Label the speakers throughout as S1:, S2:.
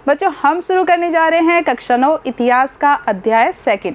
S1: बच्चों हम शुरू करने जा रहे हैं कक्षा 9 इतिहास का अध्याय 2,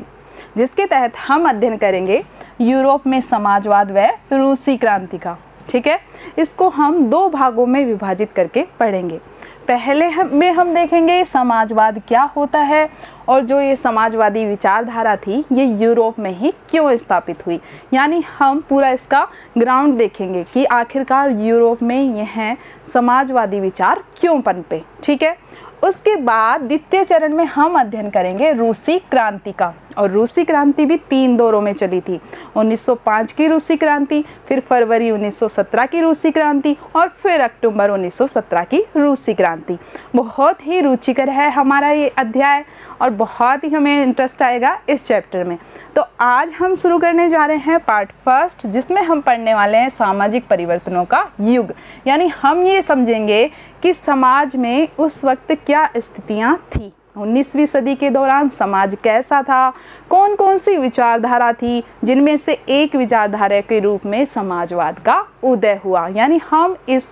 S1: जिसके तहत हम अध्ययन करेंगे यूरोप में समाजवाद व रूसी क्रांति का। ठीक है, इसको हम 2 भागों में विभाजित करके पढ़ेंगे। पहले हम देखेंगे समाजवाद क्या होता है और जो ये समाजवादी विचारधारा थी ये यूरोप में ही क्यों स्थापित हुई, यानी हम पूरा इसका ग्राउंड देखेंगे कि आखिरकार यूरोप में यह समाजवादी विचार क्यों पनपे। ठीक है, उसके बाद द्वितीय चरण में हम अध्ययन करेंगे रूसी क्रांति का, और रूसी क्रांति भी 3 दौरों में चली थी। 1905 की रूसी क्रांति, फिर फरवरी 1917 की रूसी क्रांति और फिर अक्टूबर 1917 की रूसी क्रांति। बहुत ही रुचिकर है हमारा ये अध्याय और बहुत ही हमें इंटरेस्ट आएगा इस चैप्टर में। तो आज हम शुरू करने जा रहे हैं पार्ट 1, जिसमें हम पढ़ने वाले हैं सामाजिक परिवर्तनों का युग, यानी हम ये समझेंगे कि समाज में उस वक्त क्या स्थितियाँ थी, 19वीं सदी के दौरान समाज कैसा था, कौन कौन सी विचारधारा थी, जिनमें से एक विचारधारा के रूप में समाजवाद का उदय हुआ। यानी हम इस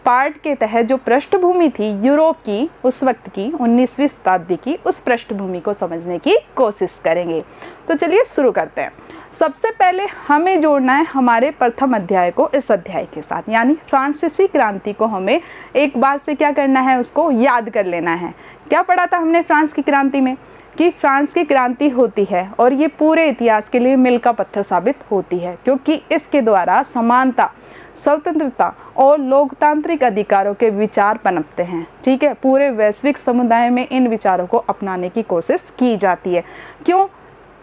S1: पार्ट के तहत जो पृष्ठभूमि थी यूरोप की उस वक्त की 19वीं शताब्दी की, उस पृष्ठभूमि को समझने की कोशिश करेंगे। तो चलिए शुरू करते हैं। सबसे पहले हमें जोड़ना है हमारे प्रथम अध्याय को इस अध्याय के साथ, यानी फ्रांसीसी क्रांति को हमें एक बार से क्या करना है, उसको याद कर लेना है। क्या पढ़ा था हमने फ्रांस की क्रांति में कि फ्रांस की क्रांति होती है और ये पूरे इतिहास के लिए मील का पत्थर साबित होती है, क्योंकि इसके द्वारा समानता, स्वतंत्रता और लोकतांत्रिक अधिकारों के विचार पनपते हैं। ठीक है, पूरे वैश्विक समुदाय में इन विचारों को अपनाने की कोशिश की जाती है।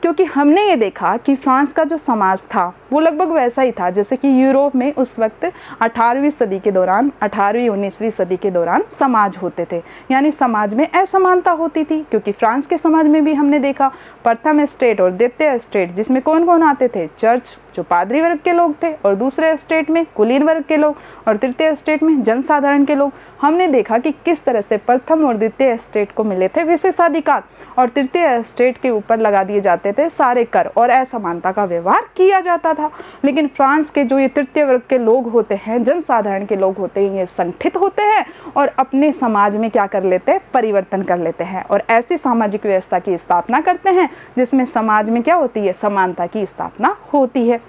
S1: क्योंकि हमने ये देखा कि फ्रांस का जो समाज था वो लगभग वैसा ही था जैसे कि यूरोप में उस वक्त 18वीं सदी के दौरान, 18वीं 19वीं सदी के दौरान समाज होते थे, यानी समाज में असमानता होती थी। क्योंकि फ्रांस के समाज में भी हमने देखा प्रथम स्टेट और द्वितीय स्टेट, जिसमें कौन कौन आते थे, चर्च जो पादरी वर्ग के लोग थे, और दूसरे स्टेट में कुलीन वर्ग के लोग, और तृतीय स्टेट में जनसाधारण के लोग। हमने देखा कि किस तरह से प्रथम और द्वितीय स्टेट को मिले थे विशेषाधिकार और तृतीय स्टेट के ऊपर लगा दिए जाते थे सारे कर और असमानता का व्यवहार किया जाता था। लेकिन फ्रांस के जो ये तृतीय वर्ग के लोग होते हैं, जनसाधारण के लोग होते हैं, ये संगठित होते हैं और अपने समाज में क्या कर लेते हैं, परिवर्तन कर लेते हैं और ऐसी सामाजिक व्यवस्था की स्थापना करते हैं जिसमें समाज में क्या होती है, समानता की स्थापना होती है।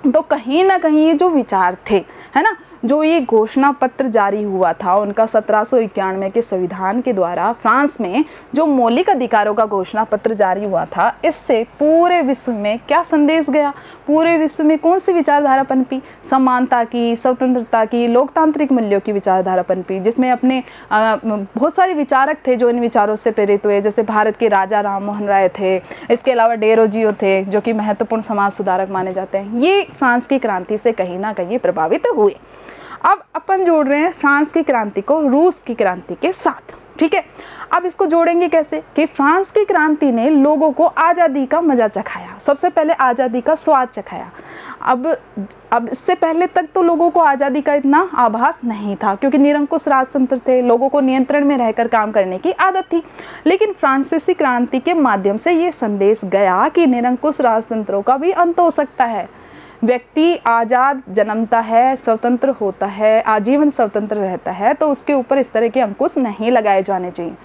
S1: तो कहीं ना कहीं ये जो विचार थे, है ना, जो ये घोषणा पत्र जारी हुआ था उनका 1791 के संविधान के द्वारा फ्रांस में जो मौलिक अधिकारों का घोषणा पत्र जारी हुआ था, इससे पूरे विश्व में क्या संदेश गया, पूरे विश्व में कौन सी विचारधारा पनपी, समानता की, स्वतंत्रता की, लोकतांत्रिक मूल्यों की विचारधारा पनपी, जिसमें अपने बहुत सारे विचारक थे जो इन विचारों से प्रेरित हुए। जैसे भारत के राजा राम मोहन राय थे, इसके अलावा डेरोजियो थे जो कि महत्वपूर्ण समाज सुधारक माने जाते हैं। ये फ्रांस की क्रांति से कहीं ना कहीं प्रभावित हुए। अब अपन जोड़ रहे हैं फ्रांस की क्रांति को रूस की क्रांति के साथ। ठीक है, अब इसको जोड़ेंगे कैसे कि फ्रांस की क्रांति ने लोगों को आज़ादी का मजा चखाया, सबसे पहले आज़ादी का स्वाद चखाया। अब इससे पहले तक तो लोगों को आज़ादी का इतना आभास नहीं था, क्योंकि निरंकुश राजतंत्र थे, लोगों को नियंत्रण में रहकर काम करने की आदत थी। लेकिन फ्रांसीसी क्रांति के माध्यम से ये संदेश गया कि निरंकुश राजतंत्रों का भी अंत हो सकता है। व्यक्ति आज़ाद जन्मता है, स्वतंत्र होता है, आजीवन स्वतंत्र रहता है, तो उसके ऊपर इस तरह के अंकुश नहीं लगाए जाने चाहिए।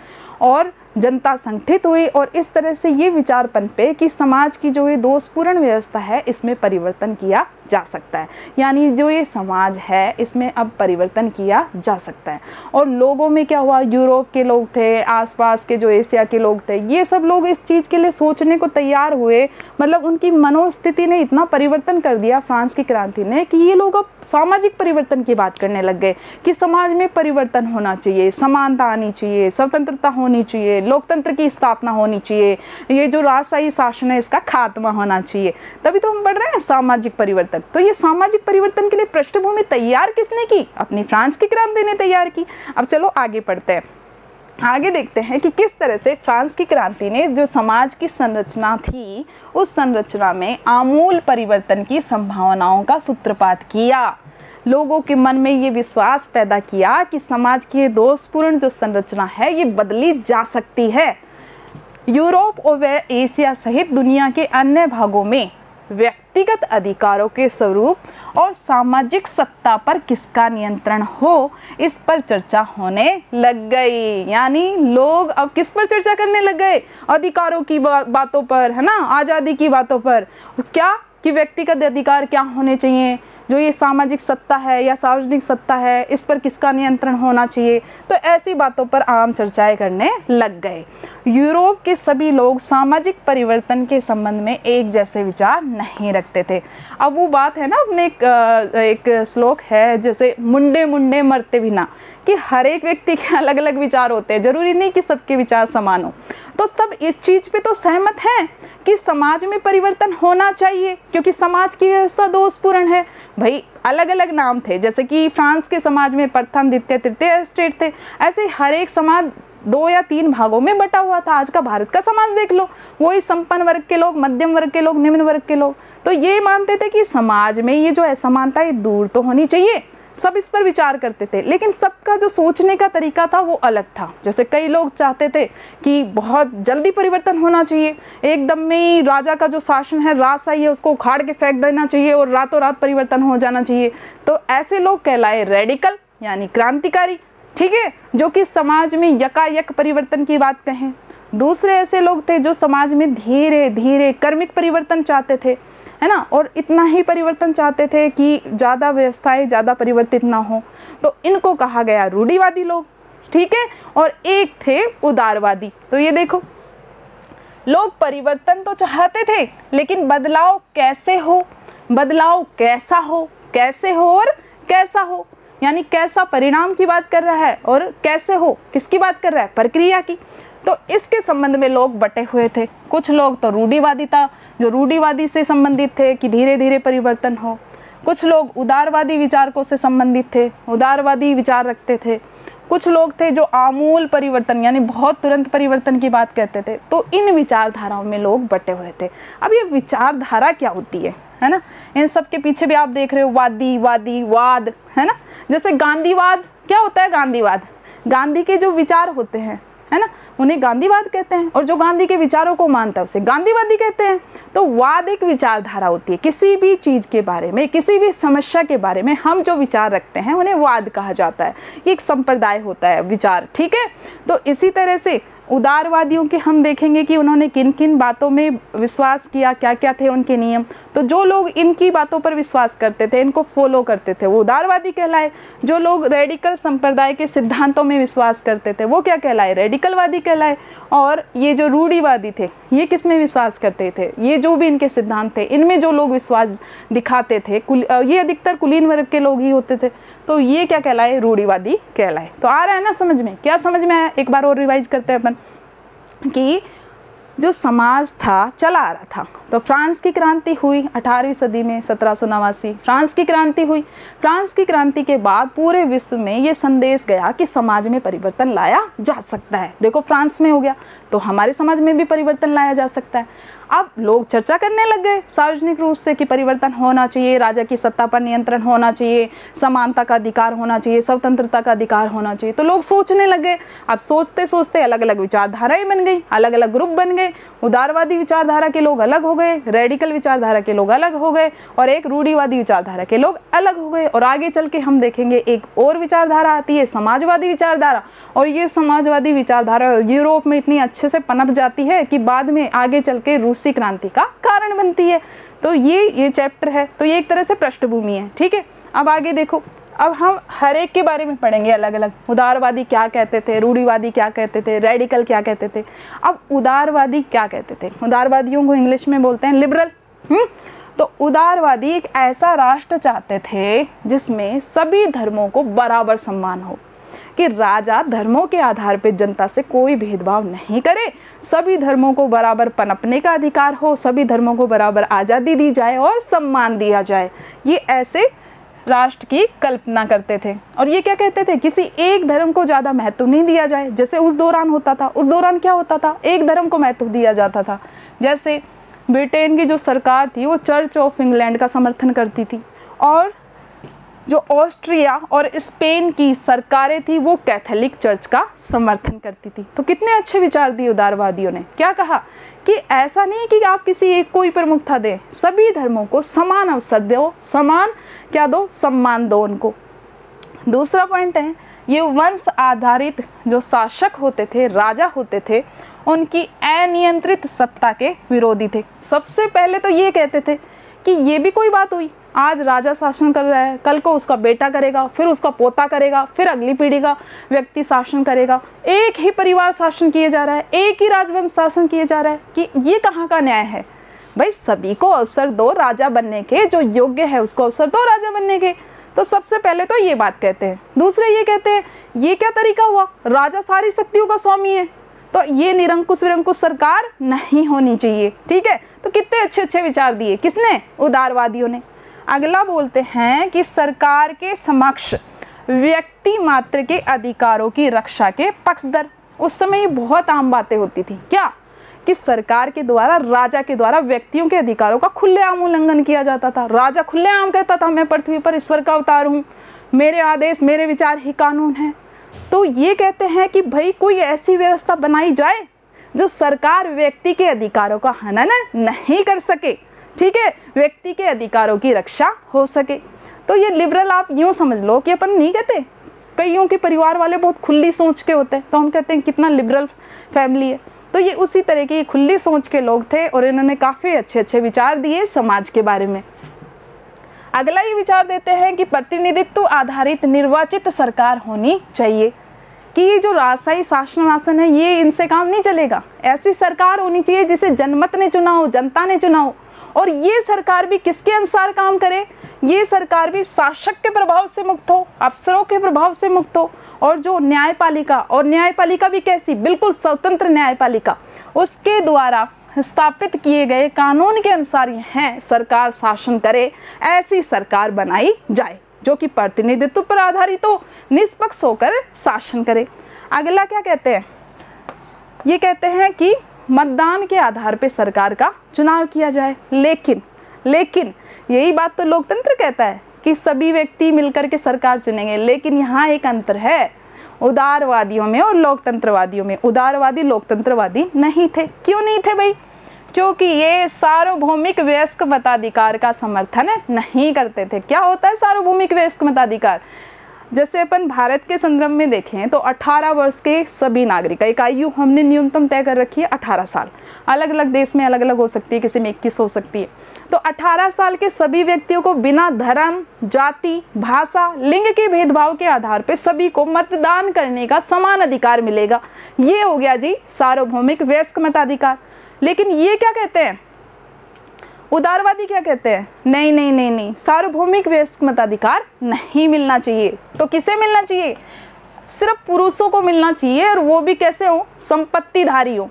S1: और जनता संगठित हुई और इस तरह से ये विचार पनपे कि समाज की जो ये दोषपूर्ण व्यवस्था है इसमें परिवर्तन किया जा सकता है, यानी जो ये समाज है इसमें अब परिवर्तन किया जा सकता है। और लोगों में क्या हुआ, यूरोप के लोग थे, आसपास के जो एशिया के लोग थे, ये सब लोग इस चीज़ के लिए सोचने को तैयार हुए। मतलब उनकी मनोस्थिति ने इतना परिवर्तन कर दिया फ्रांस की क्रांति ने कि ये लोग अब सामाजिक परिवर्तन की बात करने लग गए कि समाज में परिवर्तन होना चाहिए, समानता आनी चाहिए, स्वतंत्रता होनी चाहिए, लोकतंत्र की स्थापना होनी चाहिए, ये जो राजशाही शासन है इसका खात्मा होना चाहिए। तभी तो हम पढ़ रहे हैं सामाजिक परिवर्तन। तो ये सामाजिक परिवर्तन के लिए पृष्ठभूमि तैयार किसने की, अपनी फ्रांस की क्रांति ने तैयार की। अब चलो आगे पढ़ते हैं, आगे देखते हैं कि किस तरह से फ्रांस की क्रांति ने जो समाज की संरचना थी उस संरचना में आमूल परिवर्तन की संभावनाओं का सूत्रपात किया। लोगों के मन में ये विश्वास पैदा किया कि समाज की दोषपूर्ण जो संरचना है ये बदली जा सकती है। यूरोप और एशिया सहित दुनिया के अन्य भागों में व्यक्ति व्यक्तिगत अधिकारों के स्वरूप और सामाजिक सत्ता पर किसका नियंत्रण हो, इस पर चर्चा होने लग गई। यानी लोग अब किस पर चर्चा करने लग गए? अधिकारों की बातों पर, है ना, आज़ादी की बातों पर। क्या कि व्यक्तिगत अधिकार क्या होने चाहिए, जो ये सामाजिक सत्ता है या सार्वजनिक सत्ता है, इस पर किसका नियंत्रण होना चाहिए। तो ऐसी बातों पर आम चर्चाएं करने लग गए। यूरोप के सभी लोग सामाजिक परिवर्तन के संबंध में एक जैसे विचार नहीं रखते थे। अब वो बात है ना, अपने एक श्लोक है जैसे मुंडे मुंडे मरते भी ना, कि हर एक व्यक्ति के अलग अलग विचार होते हैं, जरूरी नहीं कि सबके विचार समान हो। तो सब इस चीज़ पे तो सहमत हैं कि समाज में परिवर्तन होना चाहिए, क्योंकि समाज की व्यवस्था दोषपूर्ण है। भाई अलग अलग नाम थे, जैसे कि फ्रांस के समाज में प्रथम द्वितीय तृतीय स्टेट थे, ऐसे हर एक समाज 2 या 3 भागों में बटा हुआ था। आज का भारत का समाज देख लो, वही संपन्न वर्ग के लोग, मध्यम वर्ग के लोग, निम्न वर्ग के लोग। तो ये मानते थे कि समाज में ये जो असमानता है दूर तो होनी चाहिए, सब इस पर विचार करते थे। लेकिन सबका जो सोचने का तरीका था वो अलग था। जैसे कई लोग चाहते थे कि बहुत जल्दी परिवर्तन होना चाहिए, एकदम में ही राजा का जो शासन है, राजशाही है, उसको उखाड़ के फेंक देना चाहिए और रातों रात परिवर्तन हो जाना चाहिए। तो ऐसे लोग कहलाए रेडिकल, यानी क्रांतिकारी, ठीक है, जो कि समाज में यकायक परिवर्तन की बात कहें। दूसरे ऐसे लोग थे जो समाज में धीरे धीरे क्रमिक परिवर्तन चाहते थे, है ना, और इतना ही परिवर्तन चाहते थे कि ज़्यादा व्यवस्थाएं ज़्यादा परिवर्तित ना हो। तो इनको कहा गया रूढ़िवादी लोग, ठीक है। और एक थे उदारवादी। तो ये देखो, लोग परिवर्तन तो चाहते थे, लेकिन बदलाव कैसे हो, बदलाव कैसा हो, कैसे हो और कैसा हो, यानी कैसा परिणाम की बात कर रहा है और कैसे हो किसकी बात कर रहा है, प्रक्रिया की। तो इसके संबंध में लोग बटे हुए थे। कुछ लोग तो रूढ़िवादी था, जो रूढ़िवादी से संबंधित थे कि धीरे धीरे परिवर्तन हो। कुछ लोग उदारवादी विचारकों से संबंधित थे, उदारवादी विचार रखते थे। कुछ लोग थे जो आमूल परिवर्तन यानी बहुत तुरंत परिवर्तन की बात कहते थे। तो इन विचारधाराओं में लोग बटे हुए थे। अब ये विचारधारा क्या होती है ना, इन सब के पीछे भी आप देख रहे हो वादी, वादी, वाद, है ना। जैसे गांधीवाद, क्या होता है गांधीवाद? गांधी के जो विचार होते हैं, है ना, उन्हें गांधीवाद कहते हैं, और जो गांधी के विचारों को मानता है उसे गांधीवादी कहते हैं। तो वाद एक विचारधारा होती है, किसी भी चीज़ के बारे में, किसी भी समस्या के बारे में हम जो विचार रखते हैं उन्हें वाद कहा जाता है। ये एक संप्रदाय होता है विचार, ठीक है। तो इसी तरह से उदारवादियों के हम देखेंगे कि उन्होंने किन किन बातों में विश्वास किया, क्या क्या थे उनके नियम। तो जो लोग इनकी बातों पर विश्वास करते थे, इनको फॉलो करते थे, वो उदारवादी कहलाए। जो लोग रेडिकल संप्रदाय के सिद्धांतों में विश्वास करते थे वो क्या कहलाए, रेडिकलवादी कहलाए। और ये जो रूढ़िवादी थे, ये किस में विश्वास करते थे, ये जो भी इनके सिद्धांत थे इनमें जो लोग विश्वास दिखाते थे, ये अधिकतर कुलीन वर्ग के लोग ही होते थे। तो ये क्या कहलाए, रूढ़िवादी कहलाए। तो आ रहा है ना समझ में, क्या समझ में आया? एक बार और रिवाइज करते हैं अपन कि जो समाज था चला आ रहा था। तो फ्रांस की क्रांति हुई 18वीं सदी में, 1789 फ्रांस की क्रांति हुई। फ्रांस की क्रांति के बाद पूरे विश्व में ये संदेश गया कि समाज में परिवर्तन लाया जा सकता है। देखो फ्रांस में हो गया, तो हमारे समाज में भी परिवर्तन लाया जा सकता है। अब लोग चर्चा करने लग गए सार्वजनिक रूप से कि परिवर्तन होना चाहिए, राजा की सत्ता पर नियंत्रण होना चाहिए, समानता का अधिकार होना चाहिए, स्वतंत्रता का अधिकार होना चाहिए। तो लोग सोचने लगे। अब सोचते सोचते अलग अलग विचारधाराएं बन गई, अलग अलग ग्रुप बन गए। उदारवादी विचारधारा के लोग अलग हो गए, रेडिकल विचारधारा के लोग अलग हो गए, और एक रूढ़िवादी विचारधारा के लोग अलग हो गए। और आगे चल के हम देखेंगे एक और विचारधारा आती है, समाजवादी विचारधारा। और ये समाजवादी विचारधारा यूरोप में इतनी अच्छे से पनप जाती है कि बाद में आगे चल के रूसी क्रांति का कारण बनती है। तो ये चैप्टर है, तो ये एक तरह से पृष्ठभूमि है, ठीक है। अब आगे देखो, अब हम हर एक के बारे में पढ़ेंगे अलग अलग। उदारवादी क्या कहते थे, रूढ़िवादी क्या कहते थे, रेडिकल क्या कहते थे। अब उदारवादी क्या कहते थे? उदारवादियों को इंग्लिश में बोलते हैं लिबरल। तो उदारवादी एक ऐसा राष्ट्र चाहते थे जिसमें सभी धर्मों को बराबर सम्मान हो, कि राजा धर्मों के आधार पर जनता से कोई भेदभाव नहीं करे, सभी धर्मों को बराबर पनपने का अधिकार हो, सभी धर्मों को बराबर आज़ादी दी जाए और सम्मान दिया जाए। ये ऐसे राष्ट्र की कल्पना करते थे। और ये क्या कहते थे, किसी एक धर्म को ज़्यादा महत्व नहीं दिया जाए, जैसे उस दौरान होता था। उस दौरान क्या होता था, एक धर्म को महत्व दिया जाता था। जैसे ब्रिटेन की जो सरकार थी वो चर्च ऑफ इंग्लैंड का समर्थन करती थी, और जो ऑस्ट्रिया और स्पेन की सरकारें थी वो कैथोलिक चर्च का समर्थन करती थी। तो कितने अच्छे विचार दिए उदारवादियों ने। क्या कहा कि ऐसा नहीं कि आप किसी एक को ही प्रमुखता दें, सभी धर्मों को समान अवसर दो, समान क्या दो, सम्मान दो उनको। दूसरा पॉइंट है, ये वंश आधारित जो शासक होते थे, राजा होते थे, उनकी अनियंत्रित सत्ता के विरोधी थे। सबसे पहले तो ये कहते थे कि ये भी कोई बात हुई, आज राजा शासन कर रहा है, कल को उसका बेटा करेगा, फिर उसका पोता करेगा, फिर अगली पीढ़ी का व्यक्ति शासन करेगा। एक ही परिवार शासन किए जा रहा है, एक ही राजवंश शासन किए जा रहा है, कि ये कहाँ का न्याय है। भाई सभी को अवसर दो राजा बनने के, जो योग्य है उसको अवसर दो राजा बनने के। तो सबसे पहले तो ये बात कहते हैं। दूसरे ये कहते हैं ये क्या तरीका हुआ, राजा सारी शक्तियों का स्वामी है, तो ये निरंकुश विरंकुश सरकार नहीं होनी चाहिए। ठीक है, तो कितने अच्छे अच्छे विचार दिए किसने, उदारवादियों ने। अगला बोलते हैं कि सरकार के समक्ष व्यक्ति मात्र के अधिकारों की रक्षा के पक्षधर। उस समय ये बहुत आम बातें होती थी, क्या कि सरकार के द्वारा, राजा के द्वारा व्यक्तियों के अधिकारों का खुलेआम उल्लंघन किया जाता था। राजा खुलेआम कहता था मैं पृथ्वी पर ईश्वर का अवतार हूँ, मेरे आदेश मेरे विचार ही कानून है। तो ये कहते हैं कि भाई कोई ऐसी व्यवस्था बनाई जाए जो सरकार व्यक्ति के अधिकारों का हनन नहीं कर सके। ठीक है, व्यक्ति के अधिकारों की रक्षा हो सके। तो ये लिबरल आप यूँ समझ लो कि अपन नहीं कहते, कईयों के परिवार वाले बहुत खुली सोच के होते हैं, तो हम कहते हैं कितना लिबरल फैमिली है। तो ये उसी तरह की खुली सोच के लोग थे और इन्होंने काफ़ी अच्छे अच्छे विचार दिए समाज के बारे में। अगला ये विचार देते हैं कि प्रतिनिधित्व आधारित निर्वाचित सरकार होनी चाहिए, कि ये जो राजशाही शासन वासन है ये इनसे काम नहीं चलेगा। ऐसी सरकार होनी चाहिए जिसे जनमत ने चुना हो, जनता ने चुना हो, और ये सरकार भी किसके अनुसार काम करे, ये सरकार भी शासक के प्रभाव से मुक्त हो, अफसरों के प्रभाव से मुक्त हो, और जो न्यायपालिका, और न्यायपालिका भी कैसी, बिल्कुल स्वतंत्र न्यायपालिका, उसके द्वारा स्थापित किए गए कानून के अनुसार हैं सरकार शासन करे, ऐसी सरकार बनाई जाए जो कि प्रतिनिधित्व पर आधारित हो, निष्पक्ष होकर शासन करे। अगला क्या कहते हैं, ये कहते हैं कि मतदान के आधार पर सरकार का चुनाव किया जाए। लेकिन यही बात तो लोकतंत्र कहता है कि सभी व्यक्ति मिलकर के सरकार चुनेंगे, लेकिन यहाँ एक अंतर है उदारवादियों में और लोकतंत्रवादियों में। उदारवादी लोकतंत्रवादी नहीं थे। क्यों नहीं थे भाई? क्योंकि ये सार्वभौमिक वयस्क मताधिकार का समर्थन नहीं करते थे। क्या होता है सार्वभौमिक वयस्क मताधिकार? जैसे अपन भारत के संदर्भ में देखें तो 18 वर्ष के सभी नागरिक, एक आयु हमने न्यूनतम तय कर रखी है 18 साल, अलग अलग देश में अलग अलग हो सकती है, किसी में 21 हो सकती है। तो 18 साल के सभी व्यक्तियों को बिना धर्म, जाति, भाषा, लिंग के भेदभाव के आधार पर सभी को मतदान करने का समान अधिकार मिलेगा। ये हो गया जी सार्वभौमिक वयस्क मताधिकार। लेकिन ये क्या कहते हैं उदारवादी, क्या कहते हैं, नहीं नहीं नहीं नहीं, सार्वभौमिक वयस्क मताधिकार नहीं मिलना चाहिए। तो किसे मिलना चाहिए? सिर्फ पुरुषों को मिलना चाहिए, और वो भी कैसे हो, संपत्तिधारी हो।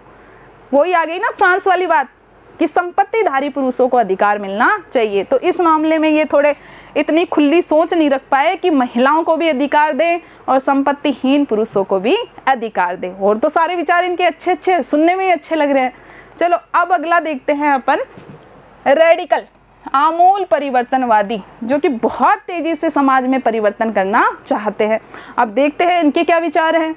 S1: वही आ गई ना फ्रांस वाली बात कि संपत्तिधारी पुरुषों को अधिकार मिलना चाहिए। तो इस मामले में ये थोड़े इतनी खुली सोच नहीं रख पाए कि महिलाओं को भी अधिकार दें और संपत्तिहीन पुरुषों को भी अधिकार दें। और तो सारे विचार इनके अच्छे अच्छे, सुनने में ही अच्छे लग रहे हैं। चलो अब अगला देखते हैं अपन, रेडिकल, आमूल परिवर्तनवादी, जो कि बहुत तेजी से समाज में परिवर्तन करना चाहते हैं। अब देखते हैं इनके क्या विचार हैं।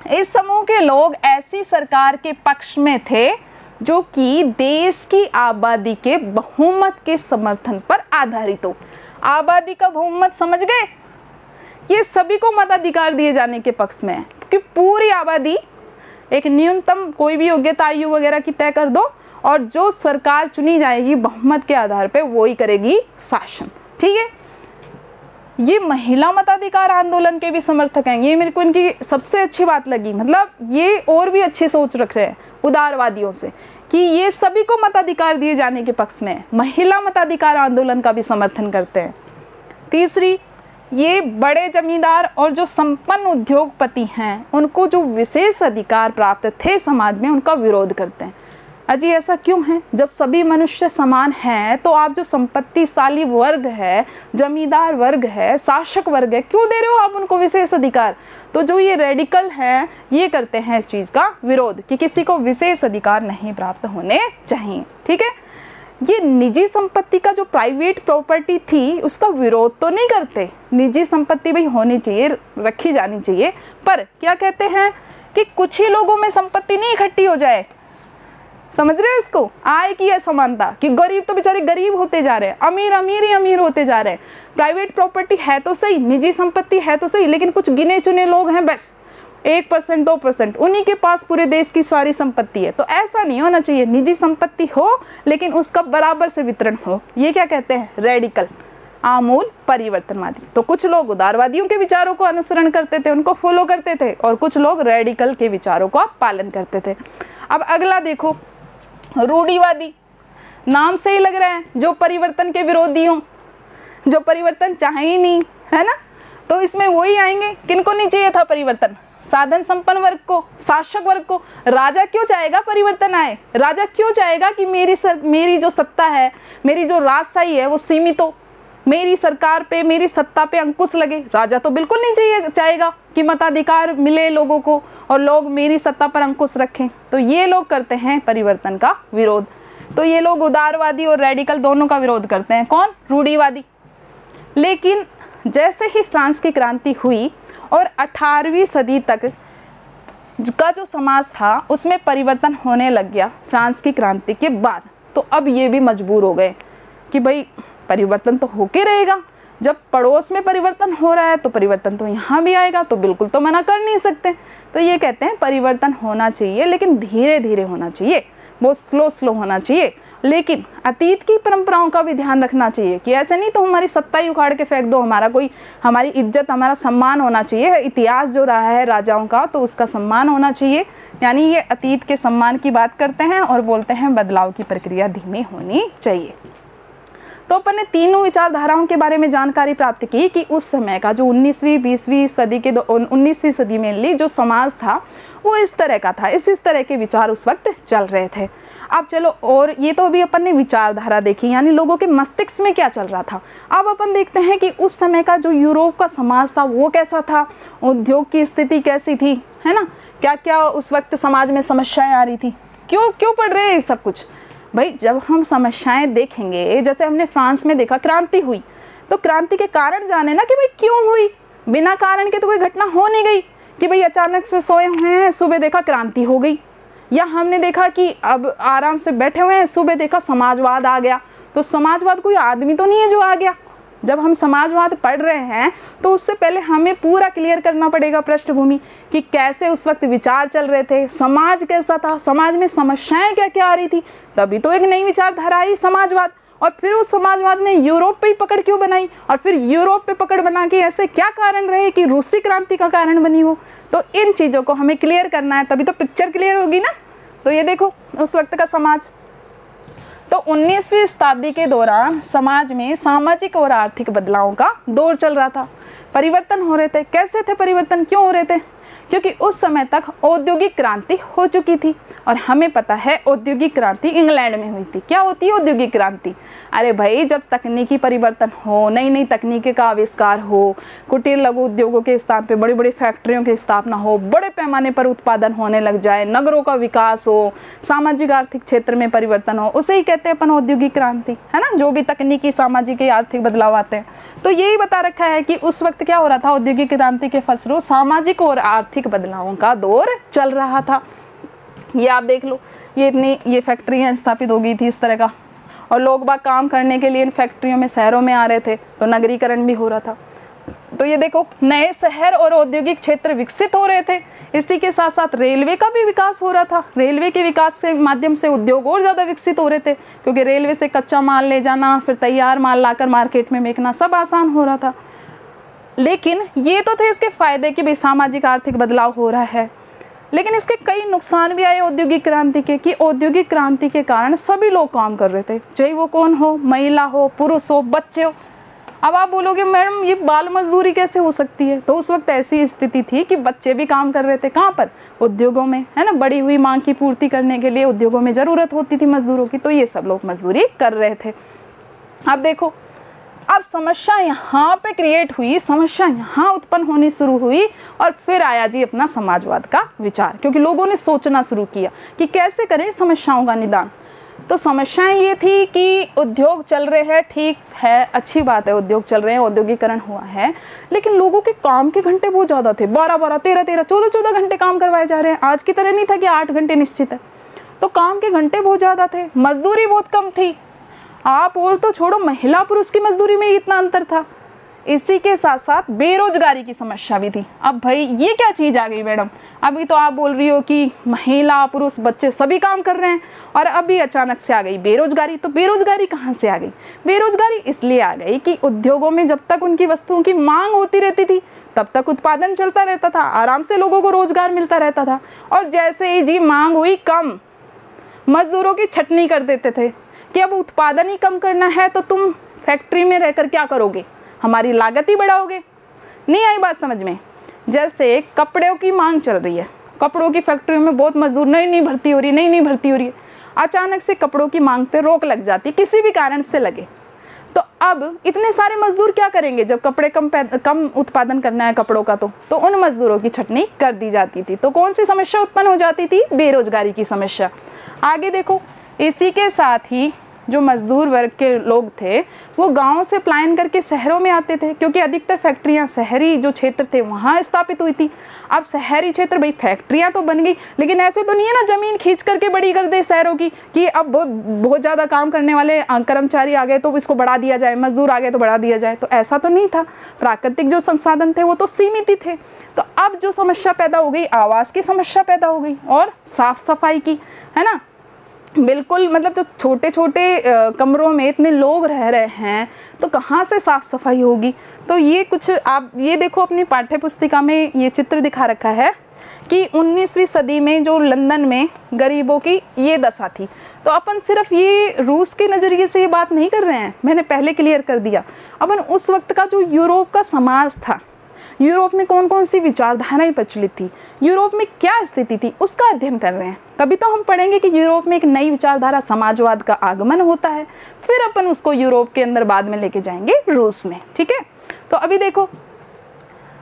S1: इस समूह के लोग ऐसी सरकार के पक्ष में थे जो कि देश की आबादी के बहुमत के समर्थन पर आधारित हो। आबादी का बहुमत समझ गए? ये सभी को मताधिकार दिए जाने के पक्ष में है, क्योंकि पूरी आबादी एक न्यूनतम कोई भी योग्यता आयु वगैरह की तय कर दो, और जो सरकार चुनी जाएगी बहुमत के आधार पे वो ही करेगी शासन। ठीक है, ये महिला मताधिकार आंदोलन के भी समर्थक हैं। ये मेरे को इनकी सबसे अच्छी बात लगी। मतलब ये और भी अच्छी सोच रख रहे हैं उदारवादियों से कि ये सभी को मताधिकार दिए जाने के पक्ष में है। महिला मताधिकार आंदोलन का भी समर्थन करते हैं। तीसरी, ये बड़े जमींदार और जो संपन्न उद्योगपति हैं उनको जो विशेष अधिकार प्राप्त थे समाज में, उनका विरोध करते हैं। अजी ऐसा क्यों है? जब सभी मनुष्य समान हैं तो आप जो संपत्तिशाली वर्ग है, जमींदार वर्ग है, शासक वर्ग है, क्यों दे रहे हो आप उनको विशेष अधिकार? तो जो ये रेडिकल हैं ये करते हैं इस चीज़ का विरोध कि किसी को विशेष अधिकार नहीं प्राप्त होने चाहिए। ठीक है, ये निजी संपत्ति का जो प्राइवेट प्रॉपर्टी थी उसका विरोध तो नहीं करते, निजी संपत्ति भी होनी चाहिए, रखी जानी चाहिए, पर क्या कहते हैं कि कुछ ही लोगों में संपत्ति नहीं इकट्ठी हो जाए। समझ रहे हो इसको? आय की असमानता कि गरीब तो बेचारे गरीब होते जा रहे हैं, अमीर अमीर ही अमीर होते जा रहे हैं। प्राइवेट प्रॉपर्टी है तो सही, निजी संपत्ति है तो सही, लेकिन कुछ गिने चुने लोग हैं बस 1% 2%, उन्हीं के पास पूरे देश की सारी संपत्ति है। तो ऐसा नहीं होना चाहिए, निजी संपत्ति हो लेकिन उसका बराबर से वितरण हो। ये क्या कहते हैं? रेडिकल, आमूल परिवर्तनवादी। तो कुछ लोग उदारवादियों के विचारों को अनुसरण करते थे, उनको फॉलो करते थे, और कुछ लोग रेडिकल के विचारों का पालन करते थे। अब अगला देखो, रूढ़िवादी। नाम से ही लग रहा है जो परिवर्तन के विरोधी हों, जो परिवर्तन चाहे ही नहीं, है ना? तो इसमें वही आएंगे। किनको नहीं चाहिए था परिवर्तन? साधन संपन्न वर्ग को, शासक वर्ग को। राजा क्यों चाहेगा परिवर्तन आए? राजा क्यों चाहेगा कि मेरी जो सत्ता है, मेरी जो राजशाही है वो सीमित हो, मेरी सरकार पे, मेरी सत्ता पे अंकुश लगे? राजा तो बिल्कुल नहीं चाहेगा कि मताधिकार मिले लोगों को और लोग मेरी सत्ता पर अंकुश रखें। तो ये लोग करते हैं परिवर्तन का विरोध। तो ये लोग उदारवादी और रेडिकल दोनों का विरोध करते हैं। कौन? रूढ़िवादी। लेकिन जैसे ही फ्रांस की क्रांति हुई और 18वीं सदी तक का जो समाज था उसमें परिवर्तन होने लग गया फ्रांस की क्रांति के बाद, तो अब ये भी मजबूर हो गए कि भाई परिवर्तन तो होके रहेगा। जब पड़ोस में परिवर्तन हो रहा है तो परिवर्तन तो यहाँ भी आएगा, तो बिल्कुल तो मना कर नहीं सकते। तो ये कहते हैं परिवर्तन होना चाहिए, लेकिन धीरे धीरे होना चाहिए, बहुत स्लो होना चाहिए। लेकिन अतीत की परंपराओं का भी ध्यान रखना चाहिए कि ऐसे नहीं तो हमारी सत्ता ही उखाड़ के फेंक दो, हमारी इज्जत, हमारा सम्मान होना चाहिए। इतिहास जो रहा है राजाओं का तो उसका सम्मान होना चाहिए। यानी ये अतीत के सम्मान की बात करते हैं और बोलते हैं बदलाव की प्रक्रिया धीमी होनी चाहिए। तो अपन ने तीनों विचारधाराओं के बारे में जानकारी प्राप्त की कि उस समय का जो 19वीं 20वीं सदी के 19वीं सदी में जो समाज था वो इस तरह का था, इस तरह के विचार उस वक्त चल रहे थे। अब चलो, और ये तो अभी अपन ने विचारधारा देखी, यानी लोगों के मस्तिष्क में क्या चल रहा था। अब अपन देखते हैं कि उस समय का जो यूरोप का समाज था वो कैसा था, उद्योग की स्थिति कैसी थी, है ना? क्या क्या उस वक्त समाज में समस्याएं आ रही थी, क्यों पढ़ रहे हैं ये सब कुछ? भाई जब हम समस्याएं देखेंगे, जैसे हमने फ्रांस में देखा क्रांति हुई, तो क्रांति के कारण जाने ना कि भाई क्यों हुई। बिना कारण के तो कोई घटना हो नहीं गई कि भाई अचानक से सोए हुए हैं, सुबह देखा क्रांति हो गई, या हमने देखा कि अब आराम से बैठे हुए हैं, सुबह देखा समाजवाद आ गया। तो समाजवाद कोई आदमी तो नहीं है जो आ गया। जब हम समाजवाद पढ़ रहे हैं तो उससे पहले हमें पूरा क्लियर करना पड़ेगा पृष्ठभूमि कि कैसे उस वक्त विचार चल रहे थे, समाज कैसा था, समाज में समस्याएं क्या क्या आ रही थी। तभी तो एक नई विचारधारा आई समाजवाद, और फिर उस समाजवाद ने यूरोप पे ही पकड़ क्यों बनाई, और फिर यूरोप पे पकड़ बना के ऐसे क्या कारण रहे कि रूसी क्रांति का कारण बनी हो। तो इन चीज़ों को हमें क्लियर करना है, तभी तो पिक्चर क्लियर होगी ना। तो ये देखो उस वक्त का समाज। तो 19वीं शताब्दी के दौरान समाज में सामाजिक और आर्थिक बदलावों का दौर चल रहा था, परिवर्तन हो रहे थे। कैसे थे परिवर्तन, क्यों हो रहे थे? क्योंकि उस समय तक औद्योगिक क्रांति हो चुकी थी, और हमें पता है औद्योगिक क्रांति इंग्लैंड में हुई थी। क्या होती है औद्योगिक क्रांति? अरे भाई जब तकनीकी परिवर्तन हो, नई नई तकनीकी का आविष्कार हो, कुटीर लघु उद्योगों के स्थान पे बड़ी बड़ी फैक्ट्रियों की स्थापना हो, बड़े पैमाने पर उत्पादन होने लग जाए, नगरों का विकास हो, सामाजिक आर्थिक क्षेत्र में परिवर्तन हो, उसे ही कहते हैं अपन औद्योगिक क्रांति, है ना? जो भी तकनीकी सामाजिक आर्थिक बदलाव आते हैं। तो यही बता रखा है कि उस वक्त क्या हो रहा था, औद्योगिक क्रांति के फलस्वरूप सामाजिक और आर्थिक बदलावों का दौर चल रहा था। ये आप देख लो, ये फैक्ट्रियां स्थापित हो गई थी इस तरह का, और लोग बाग काम करने के लिए इन फैक्ट्रियों में शहरों में आ रहे थे, तो नगरीकरण भी हो रहा था। तो ये देखो नए शहर और औद्योगिक क्षेत्र विकसित हो रहे थे। इसी के साथ साथ रेलवे का भी विकास हो रहा था। रेलवे के विकास के माध्यम से उद्योग और ज़्यादा विकसित हो रहे थे, क्योंकि रेलवे से कच्चा माल ले जाना, फिर तैयार माल लाकर मार्केट में बेचना, सब आसान हो रहा था। लेकिन ये तो थे इसके फ़ायदे कि भाई सामाजिक आर्थिक बदलाव हो रहा है, लेकिन इसके कई नुकसान भी आए औद्योगिक क्रांति के, कि औद्योगिक क्रांति के कारण सभी लोग काम कर रहे थे, चाहे वो कौन हो, महिला हो, पुरुष हो, बच्चे हो। अब आप बोलोगे मैडम ये बाल मजदूरी कैसे हो सकती है? तो उस वक्त ऐसी स्थिति थी कि बच्चे भी काम कर रहे थे। कहाँ पर? उद्योगों में, है ना? बढ़ी हुई मांग की पूर्ति करने के लिए उद्योगों में ज़रूरत होती थी मजदूरों की, तो ये सब लोग मजदूरी कर रहे थे। अब देखो, अब समस्या यहाँ पे क्रिएट हुई, समस्या यहाँ उत्पन्न होनी शुरू हुई, और फिर आया जी अपना समाजवाद का विचार, क्योंकि लोगों ने सोचना शुरू किया कि कैसे करें समस्याओं का निदान। तो समस्याएं ये थी कि उद्योग चल रहे हैं, ठीक है, अच्छी बात है, उद्योग चल रहे हैं, औद्योगिकरण हुआ है, लेकिन लोगों के काम के घंटे बहुत ज़्यादा थे, 12-12, 13-13, 14-14 घंटे काम करवाए जा रहे हैं। आज की तरह नहीं था कि 8 घंटे निश्चित है, तो काम के घंटे बहुत ज़्यादा थे, मजदूरी बहुत कम थी। आप और तो छोड़ो, महिला पुरुष की मजदूरी में इतना अंतर था। इसी के साथ साथ बेरोजगारी की समस्या भी थी। अब भाई ये क्या चीज़ आ गई मैडम, अभी तो आप बोल रही हो कि महिला पुरुष बच्चे सभी काम कर रहे हैं, और अभी अचानक से आ गई बेरोजगारी। तो बेरोजगारी कहाँ से आ गई? बेरोजगारी इसलिए आ गई कि उद्योगों में जब तक उनकी वस्तुओं की मांग होती रहती थी तब तक उत्पादन चलता रहता था, आराम से लोगों को रोजगार मिलता रहता था, और जैसे ही जी मांग हुई कम, मजदूरों की छटनी कर देते थे कि अब उत्पादन ही कम करना है तो तुम फैक्ट्री में रहकर क्या करोगे, हमारी लागत ही बढ़ाओगे। नहीं आई बात समझ में? जैसे कपड़ों की मांग चल रही है, कपड़ों की फैक्ट्री में बहुत मजदूर नहीं भर्ती हो रही, नहीं भर्ती हो रही है, अचानक से कपड़ों की मांग पे रोक लग जाती, किसी भी कारण से लगे, तो अब इतने सारे मजदूर क्या करेंगे जब कपड़े कम उत्पादन करना है कपड़ों का, तो उन मजदूरों की छटनी कर दी जाती थी। तो कौन सी समस्या उत्पन्न हो जाती थी? बेरोजगारी की समस्या। आगे देखो, इसी के साथ ही जो मजदूर वर्ग के लोग थे वो गांव से पलायन करके शहरों में आते थे, क्योंकि अधिकतर फैक्ट्रियां शहरी जो क्षेत्र थे वहां स्थापित हुई थी। अब शहरी क्षेत्र, भाई फैक्ट्रियां तो बन गई, लेकिन ऐसे तो नहीं है ना जमीन खींच करके बड़ी कर दे शहरों की कि अब बहुत ज़्यादा काम करने वाले कर्मचारी आ गए तो इसको बढ़ा दिया जाए, मजदूर आ गए तो बढ़ा दिया जाए, तो ऐसा तो नहीं था। प्राकृतिक जो संसाधन थे वो तो सीमित ही थे। तो अब जो समस्या पैदा हो गई, आवास की समस्या पैदा हो गई और साफ सफाई की, है ना। बिल्कुल, मतलब जो छोटे छोटे कमरों में इतने लोग रह रहे हैं तो कहाँ से साफ़ सफाई होगी। तो ये कुछ आप ये देखो, अपनी पाठ्य पुस्तिका में ये चित्र दिखा रखा है कि 19वीं सदी में जो लंदन में गरीबों की ये दशा थी। तो अपन सिर्फ ये रूस के नज़रिए से ये बात नहीं कर रहे हैं, मैंने पहले क्लियर कर दिया। अपन उस वक्त का जो यूरोप का समाज था, यूरोप में कौन कौन सी विचारधाराएं प्रचलित थी, यूरोप में क्या स्थिति थी, उसका अध्ययन कर रहे हैं। तभी तो हम पढ़ेंगे कि यूरोप में एक नई विचारधारा समाजवाद का आगमन होता है, फिर अपन उसको यूरोप के अंदर बाद में लेके जाएंगे रूस में। ठीक है, तो अभी देखो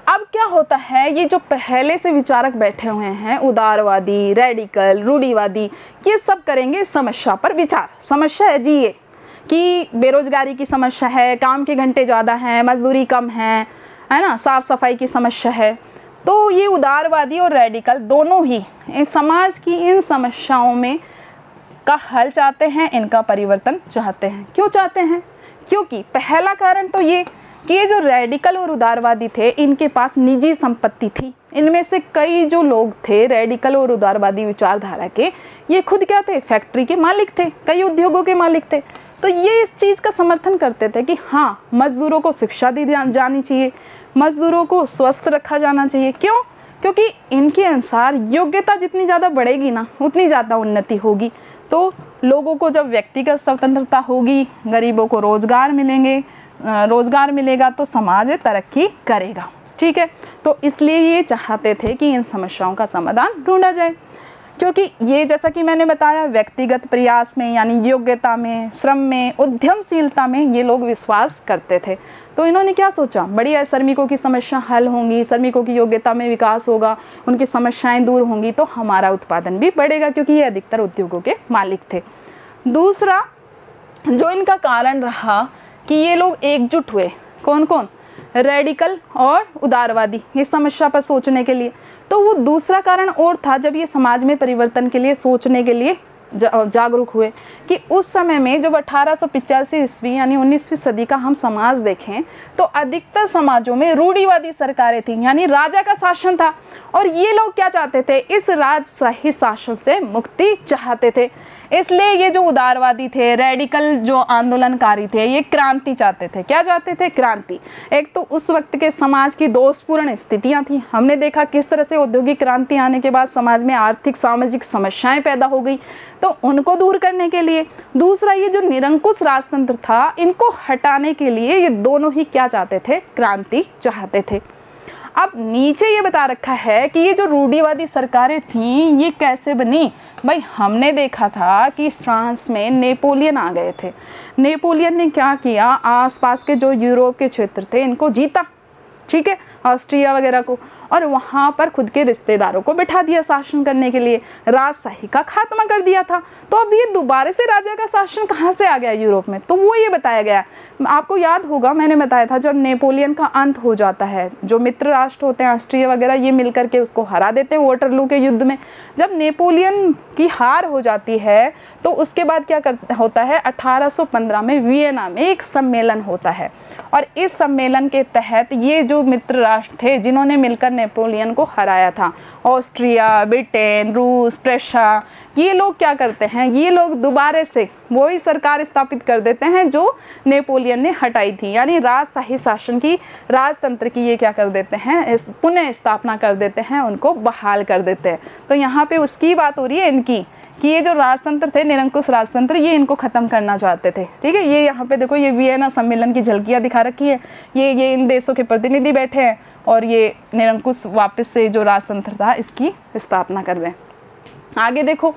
S1: अब क्या होता है, ये जो पहले से विचारक बैठे हुए हैं, उदारवादी, रेडिकल, रूढ़िवादी, ये सब करेंगे समस्या पर विचार। समस्या है जी ये कि बेरोजगारी की समस्या है, काम के घंटे ज़्यादा हैं, मजदूरी कम है ना, साफ सफाई की समस्या है। तो ये उदारवादी और रेडिकल दोनों ही समाज की इन समस्याओं में का हल चाहते हैं, इनका परिवर्तन चाहते हैं। क्यों चाहते हैं? क्योंकि पहला कारण तो ये कि ये जो रेडिकल और उदारवादी थे इनके पास निजी संपत्ति थी। इनमें से कई जो लोग थे रेडिकल और उदारवादी विचारधारा के, ये खुद क्या थे? फैक्ट्री के मालिक थे, कई उद्योगों के मालिक थे। तो ये इस चीज़ का समर्थन करते थे कि हाँ, मज़दूरों को शिक्षा दी जानी चाहिए, मज़दूरों को स्वस्थ रखा जाना चाहिए। क्यों? क्योंकि इनके अनुसार योग्यता जितनी ज़्यादा बढ़ेगी ना, उतनी ज़्यादा उन्नति होगी। तो लोगों को जब व्यक्तिगत स्वतंत्रता होगी, गरीबों को रोज़गार मिलेगा तो समाज तरक्की करेगा। ठीक है, तो इसलिए ये चाहते थे कि इन समस्याओं का समाधान ढूंढा जाए, क्योंकि ये जैसा कि मैंने बताया व्यक्तिगत प्रयास में यानी योग्यता में, श्रम में, उद्यमशीलता में ये लोग विश्वास करते थे। तो इन्होंने क्या सोचा, बढ़िया श्रमिकों की समस्या हल होंगी, श्रमिकों की योग्यता में विकास होगा, उनकी समस्याएं दूर होंगी तो हमारा उत्पादन भी बढ़ेगा, क्योंकि ये अधिकतर उद्योगों के मालिक थे। दूसरा जो इनका कारण रहा कि ये लोग एकजुट हुए, कौन कौन? रेडिकल और उदारवादी, इस समस्या पर सोचने के लिए। तो वो दूसरा कारण और था, जब ये समाज में परिवर्तन के लिए सोचने के लिए जागरूक हुए कि उस समय में जब 1885 ईस्वी यानी 19वीं सदी का हम समाज देखें तो अधिकतर समाजों में रूढ़िवादी सरकारें थीं, यानी राजा का शासन था, और ये लोग क्या चाहते थे? इस राजशाही शासन से मुक्ति चाहते थे। इसलिए ये जो उदारवादी थे, रेडिकल जो आंदोलनकारी थे, ये क्रांति चाहते थे। क्या चाहते थे? क्रांति। एक तो उस वक्त के समाज की दोषपूर्ण स्थितियां थी, हमने देखा किस तरह से औद्योगिक क्रांति आने के बाद समाज में आर्थिक सामाजिक समस्याएं पैदा हो गई, तो उनको दूर करने के लिए। दूसरा, ये जो निरंकुश राजतंत्र था, इनको हटाने के लिए ये दोनों ही क्या चाहते थे? क्रांति चाहते थे। अब नीचे ये बता रखा है कि ये जो रूढ़िवादी सरकारें थीं ये कैसे बनी। भाई हमने देखा था कि फ्रांस में नेपोलियन आ गए थे। नेपोलियन ने क्या किया? आसपास के जो यूरोप के क्षेत्र थे इनको जीता, ठीक है, ऑस्ट्रिया वगैरह को, और वहाँ पर खुद के रिश्तेदारों को बिठा दिया शासन करने के लिए, राजशाही का खात्मा कर दिया था। तो अब ये दोबारा से राजा का शासन कहाँ से आ गया यूरोप में, तो वो ये बताया गया। आपको याद होगा मैंने बताया था जब नेपोलियन का अंत हो जाता है, जो मित्र राष्ट्र होते हैं ऑस्ट्रिया वगैरह, ये मिलकर के उसको हरा देते हैं वाटरलू के युद्ध में। जब नेपोलियन की हार हो जाती है तो उसके बाद क्या होता है, 1815 में वियना में एक सम्मेलन होता है, और इस सम्मेलन के तहत ये जो मित्र राष्ट्र थे जिन्होंने मिलकर नेपोलियन को हराया था, ऑस्ट्रिया, ब्रिटेन, रूस, प्रशा, ये लोग क्या करते हैं, ये लोग दोबारा से वही सरकार स्थापित कर देते हैं जो नेपोलियन ने हटाई थी, यानी राजशाही शासन की, राजतंत्र की ये क्या कर देते हैं, पुनः स्थापना कर देते हैं, उनको बहाल कर देते हैं। तो यहाँ पे उसकी बात हो रही है इनकी, कि ये जो राजतंत्र थे, निरंकुश राजतंत्र, ये इनको ख़त्म करना चाहते थे। ठीक है, ये यहाँ पे देखो, ये वियना सम्मेलन की झलकियाँ दिखा रखी है, ये इन देशों के प्रतिनिधि बैठे हैं और ये निरंकुश वापस से जो राजतंत्र था इसकी स्थापना कर रहे हैं। आगे देखो,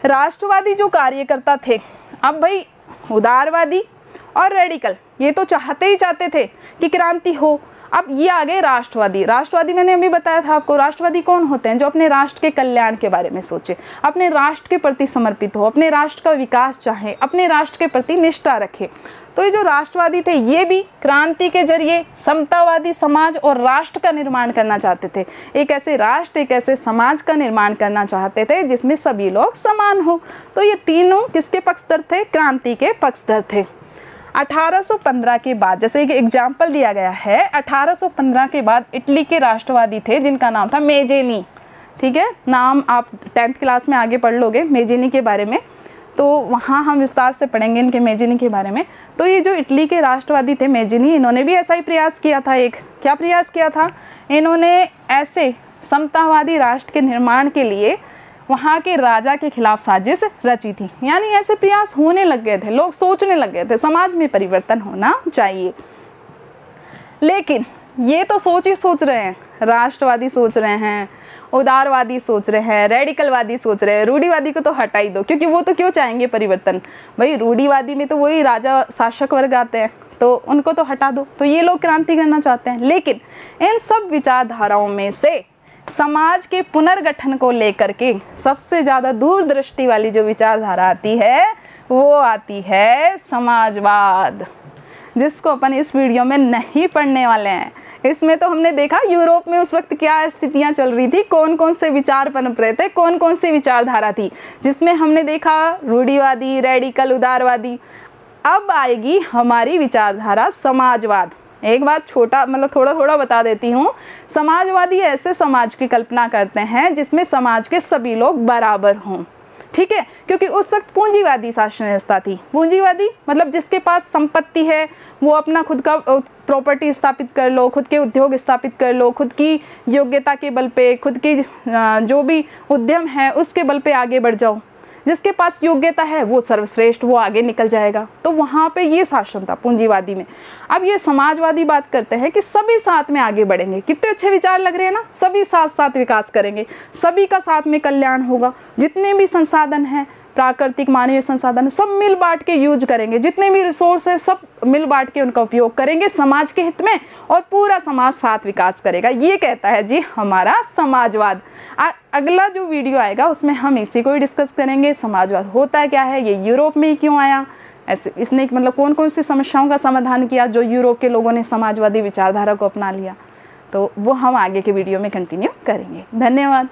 S1: राष्ट्रवादी जो कार्यकर्ता थे, अब भाई उदारवादी और रेडिकल ये तो चाहते ही चाहते थे कि क्रांति हो। अब ये आ गए राष्ट्रवादी। राष्ट्रवादी मैंने अभी बताया था आपको, राष्ट्रवादी कौन होते हैं, जो अपने राष्ट्र के कल्याण के बारे में सोचे, अपने राष्ट्र के प्रति समर्पित हो, अपने राष्ट्र का विकास चाहे, अपने राष्ट्र के प्रति निष्ठा रखे। तो ये जो राष्ट्रवादी थे ये भी क्रांति के जरिए समतावादी समाज और राष्ट्र का निर्माण करना चाहते थे। एक ऐसे राष्ट्र, एक ऐसे समाज का निर्माण करना चाहते थे जिसमें सभी लोग समान हो। तो ये तीनों किसके पक्षधर थे, क्रांति के पक्षधर थे। 1815 के बाद, जैसे एक एग्जाम्पल दिया गया है, 1815 के बाद इटली के राष्ट्रवादी थे जिनका नाम था मेजेनी। ठीक है, नाम आप 10th क्लास में आगे पढ़ लोगे मेजेनी के बारे में, तो वहाँ हम विस्तार से पढ़ेंगे इनके मेजेनी के बारे में। तो ये जो इटली के राष्ट्रवादी थे मेजेनी, इन्होंने भी ऐसा ही प्रयास किया था। एक क्या प्रयास किया था, इन्होंने ऐसे समतावादी राष्ट्र के निर्माण के लिए वहाँ के राजा के खिलाफ साजिश रची थी। यानी ऐसे प्रयास होने लग गए थे, लोग सोचने लग गए थे समाज में परिवर्तन होना चाहिए। लेकिन ये तो सोच रहे हैं, राष्ट्रवादी सोच रहे हैं, उदारवादी सोच रहे हैं, रेडिकलवादी सोच रहे हैं, रूढ़िवादी को तो हटा ही दो, क्योंकि वो तो क्यों चाहेंगे परिवर्तन, भाई रूढ़िवादी में तो वही राजा शासक वर्ग आते हैं, तो उनको तो हटा दो। तो ये लोग क्रांति करना चाहते हैं। लेकिन इन सब विचारधाराओं में से समाज के पुनर्गठन को लेकर के सबसे ज़्यादा दूरदृष्टि वाली जो विचारधारा आती है वो आती है समाजवाद, जिसको अपन इस वीडियो में नहीं पढ़ने वाले हैं। इसमें तो हमने देखा यूरोप में उस वक्त क्या स्थितियां चल रही थी, कौन कौन से विचार पनप रहे थे, कौन कौन सी विचारधारा थी, जिसमें हमने देखा रूढ़िवादी, रेडिकल, उदारवादी। अब आएगी हमारी विचारधारा समाजवाद। एक बात छोटा मतलब थोड़ा बता देती हूँ। समाजवादी ऐसे समाज की कल्पना करते हैं जिसमें समाज के सभी लोग बराबर हों। ठीक है, क्योंकि उस वक्त पूंजीवादी शासन व्यवस्था थी। पूंजीवादी मतलब जिसके पास संपत्ति है वो अपना खुद का प्रॉपर्टी स्थापित कर लो, खुद के उद्योग स्थापित कर लो, खुद की योग्यता के बल पे, खुद की जो भी उद्यम है उसके बल पे आगे बढ़ जाओ। जिसके पास योग्यता है वो सर्वश्रेष्ठ, वो आगे निकल जाएगा। तो वहाँ पे ये शासन था पूंजीवादी में। अब ये समाजवादी बात करते हैं कि सभी साथ में आगे बढ़ेंगे। कितने अच्छे विचार लग रहे हैं ना, सभी साथ साथ विकास करेंगे, सभी का साथ में कल्याण होगा। जितने भी संसाधन हैं, प्राकृतिक मानवीय संसाधन, सब मिल बांट के यूज करेंगे, जितने भी रिसोर्स है सब मिल बांट के उनका उपयोग करेंगे समाज के हित में, और पूरा समाज साथ विकास करेगा। ये कहता है जी हमारा समाजवाद। अगला जो वीडियो आएगा उसमें हम इसी को ही डिस्कस करेंगे। समाजवाद होता है क्या है, ये यूरोप में ही क्यों आया, ऐसे इसने मतलब कौन कौन सी समस्याओं का समाधान किया जो यूरोप के लोगों ने समाजवादी विचारधारा को अपना लिया। तो वो हम आगे के वीडियो में कंटिन्यू करेंगे। धन्यवाद।